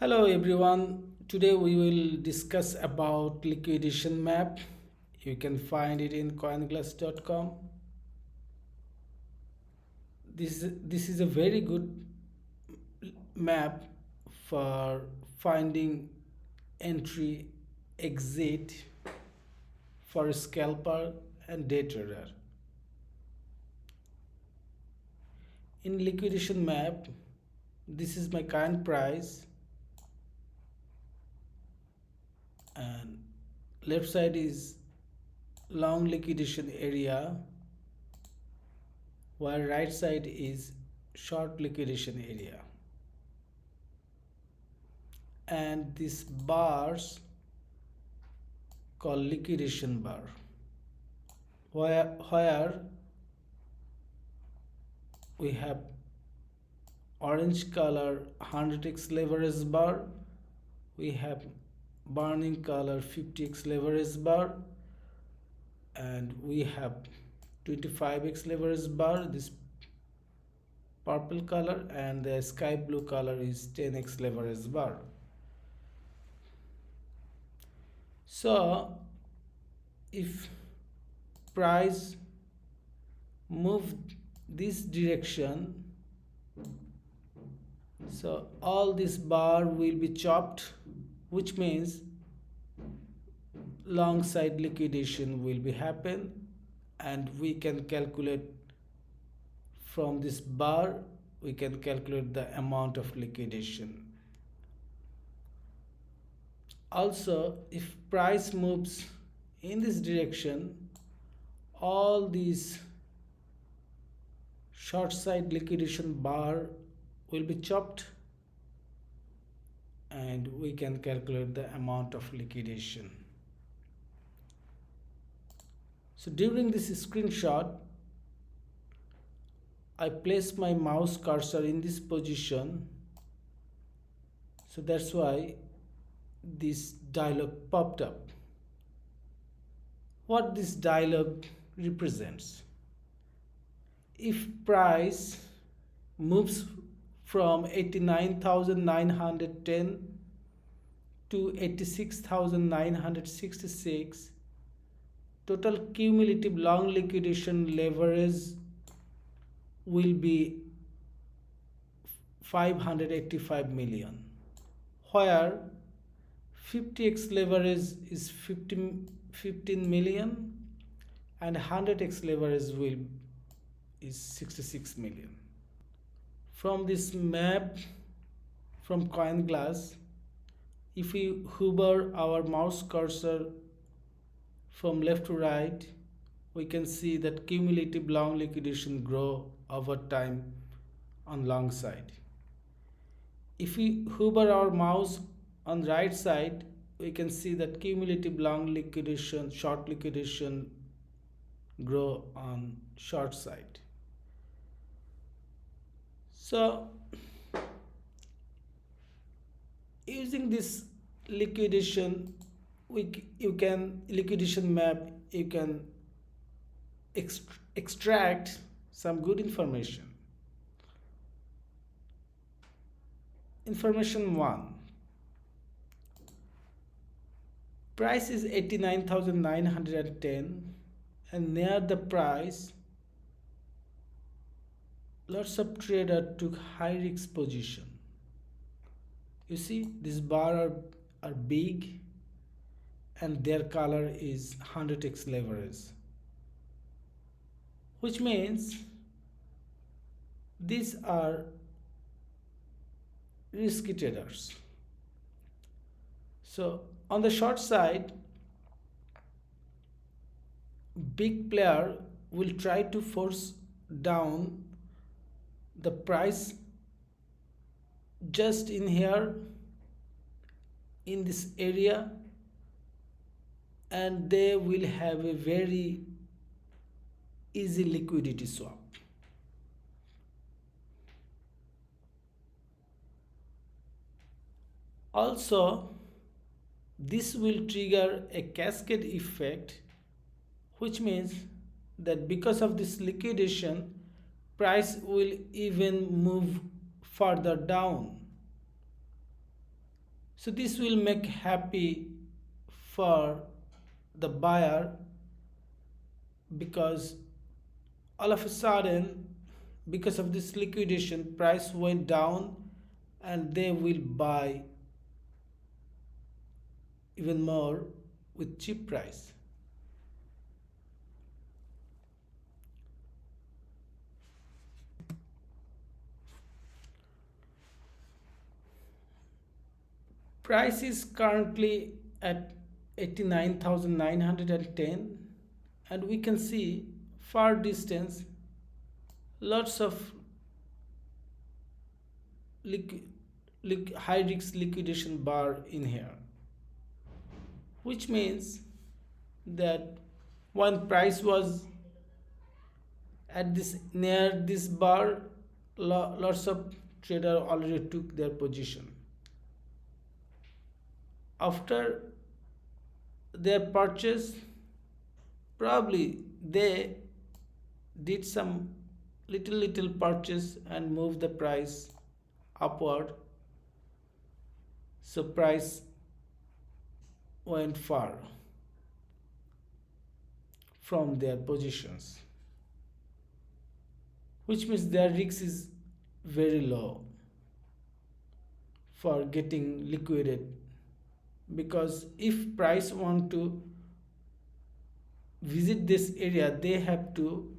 Hello everyone. Today we will discuss about liquidation map. You can find it in coinglass.com. This is a very good map for finding entry, exit for a scalper and day trader. In liquidation map, this is my current price and left side is long liquidation area while right side is short liquidation area, and these bars called liquidation bar where we have orange color 100x leverage bar, we have burning color 50x leverage bar, and we have 25x leverage bar, this purple color, and the sky blue color is 10x leverage bar. So if price move this direction, so all this bar will be chopped, which means long side liquidation will be happen, and we can calculate from this bar, we can calculate the amount of liquidation. Also, if price moves in this direction, all these short side liquidation bar will be chopped, and we can calculate the amount of liquidation. So during this screenshot, I place my mouse cursor in this position, so that's why this dialog popped up. What this dialog represents: if price moves from 89,910 to 86,966, total cumulative long liquidation leverage will be 585 million, where 50x leverage is 15 million and 100x leverage is 66 million. From this map from Coinglass, if we hover our mouse cursor from left to right, we can see that cumulative long liquidation grow over time on long side. If we hover our mouse on right side, we can see that cumulative long liquidation, short liquidation grow on short side. So using this liquidation liquidation map, you can extract some good information. Information 1: price is 89,910, and near the price lots of traders took high risk position. You see these bars are big and their color is 100x leverage, which means these are risky traders. So on the short side, big player will try to force down the price just in here in this area, and they will have a very easy liquidity swap. Also, this will trigger a cascade effect, which means that because of this liquidation, price will even move further down. So this will make happy for the buyer, because all of a sudden, because of this liquidation, price went down and they will buy even more with cheap price. Price is currently at 89,910, and we can see far distance lots of high risk liquidation bar in here, which means that when price was at this near this bar, lots of trader already took their position. After their purchase, probably they did some little purchase and moved the price upward, so price went far from their positions, which means their risk is very low for getting liquidated, because if price want to visit this area, they have to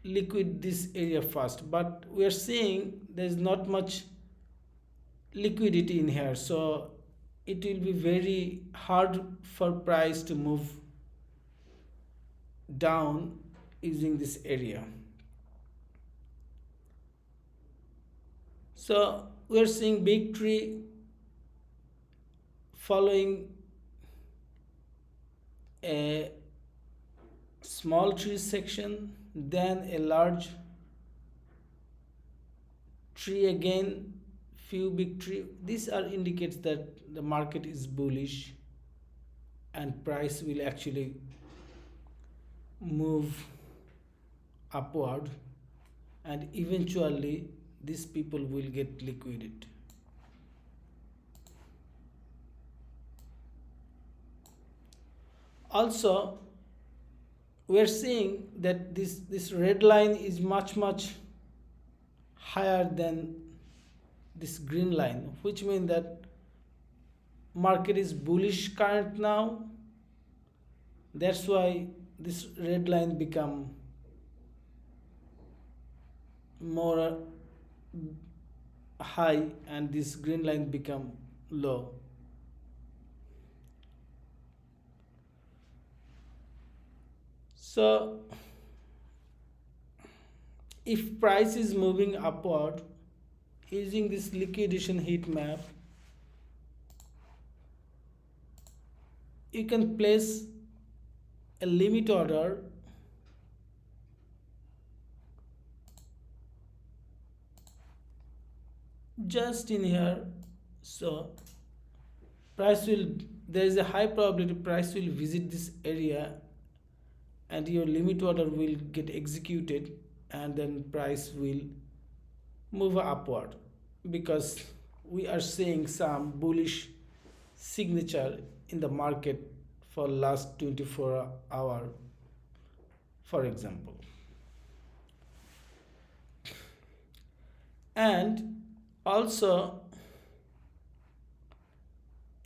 liquid this area first, but we are seeing there is not much liquidity in here, so it will be very hard for price to move down using this area. So we are seeing big tree following a small tree section, then a large tree again, few big tree. These are indicates that the market is bullish and price will actually move upward, and eventually these people will get liquidated. Also, we are seeing that this red line is much higher than this green line, which means that market is bullish current now. That's why this red line become more high and this green line become low. So if price is moving upward using this liquidation heat map, you can place a limit order just in here. So price will, there is a high probability price will visit this area and your limit order will get executed, and then price will move upward, because we are seeing some bullish signature in the market for last 24 hour, for example. And also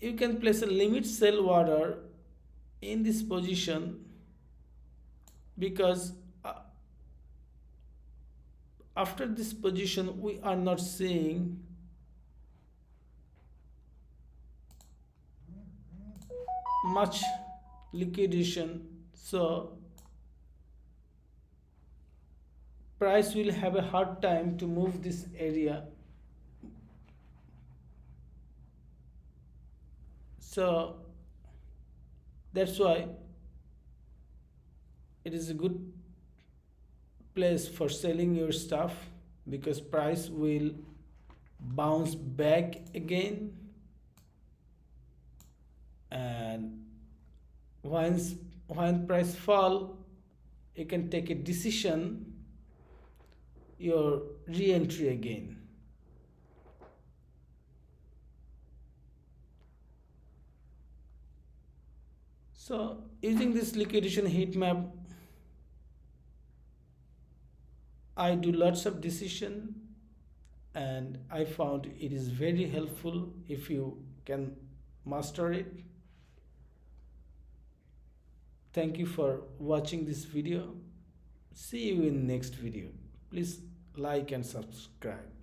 you can place a limit sell order in this position, because after this position we are not seeing much liquidation, so price will have a hard time to move this area. So that's why it is a good place for selling your stuff, because price will bounce back again, and when price fall, you can take a decision your re-entry again. So using this liquidation heat map, I do lots of decision, and I found it is very helpful if you can master it. Thank you for watching this video. See you in next video. Please like and subscribe.